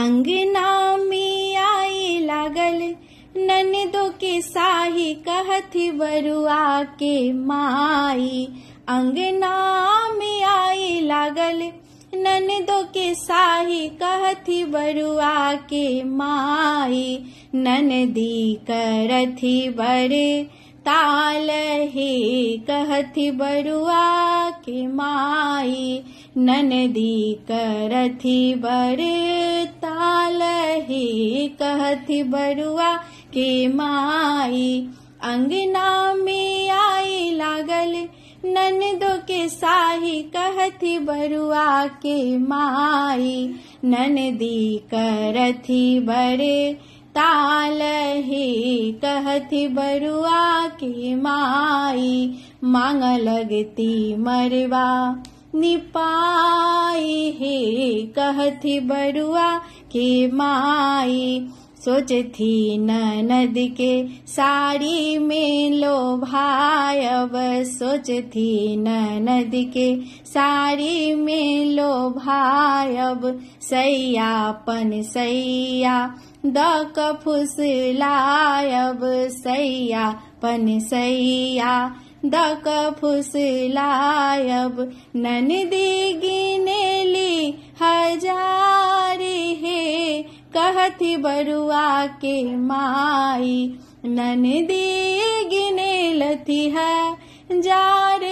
अंगना में आई लागल ननदो के साही कहथी बरुआ के माई। अंगना में आई लागल ननदो के साही कहथी बरुआ के माई। ननदी करथी बड़े ताल हे कहथी बरुआ के माई। ननदी करथी बड़े ताल हे कहथी बरुआ के माई। अंगना में आई लागल ननदो के साही कहथी बरुआ के माई। ननदी करथी बड़े ताल हे कहथी बरुआ के माई। मांग लगती मरवा निपाई हे कहथी बरुआ के माई। सोचथी ननद के साड़ी में लोभायब। सोचथी ननद के साड़ी में लोभायब। सैयापन सैया दक फुसलायब। सैयापन सैया दक फुसलायब। ननदी गिनेली हजार हे कहथी बरुआ के माई। ननदी गिनेलती हजार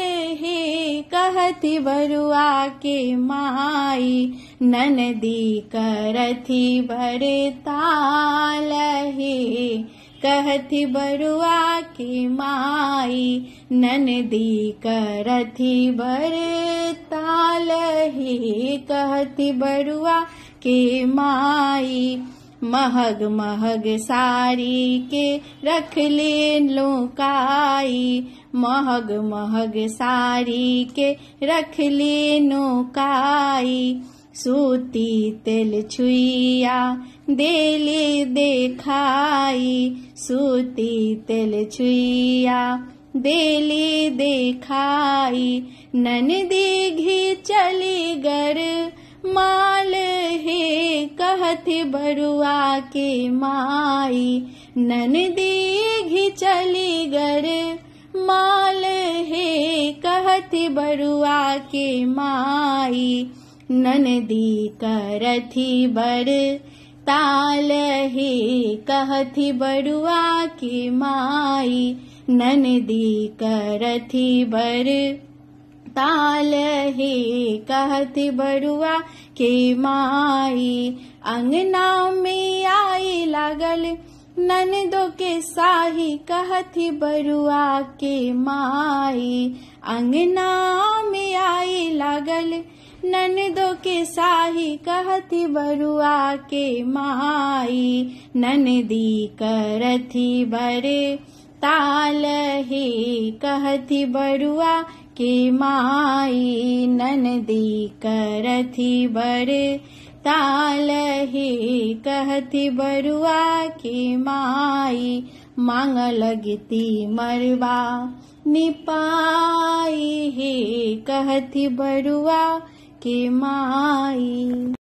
हे कहथी बरुआ के माई। ननदी करथी बड़े ताल हे कहथी बरुआ के माई। ननदी करथी बड़े ताल हे कहथी बरुआ के माई। महग महग साड़ी के रख ले लुकाई। महग महग साड़ी के रख ले लुकाई। सूती तेल छुइया देले देखाई। सूती तेल छुइया देले देखाई। ननदी घी चली गर माल हे कहथी बरुआ के माई। ननदी घी चली गर माल हे कहथी बरुआ के माई। ननदी करथी बड़ ताल हे कहथी बरुआ के माई। ननदी करथी बड़ ताल हे कहथी बरुआ के माई। अंगना में आई लागल ननदो के साही कहथी बरुआ के माई। अंगना में आई लागल ननदो के साही कहथी बरुआ के माई। ननदी करथी बड़े ताल हे कहथी बरुआ के माई। ननदी करथी बड़े ताल हे कहथी बरुआ के माई। मांग लगती मरवा निपाई हे कहथी बरुआ के माई।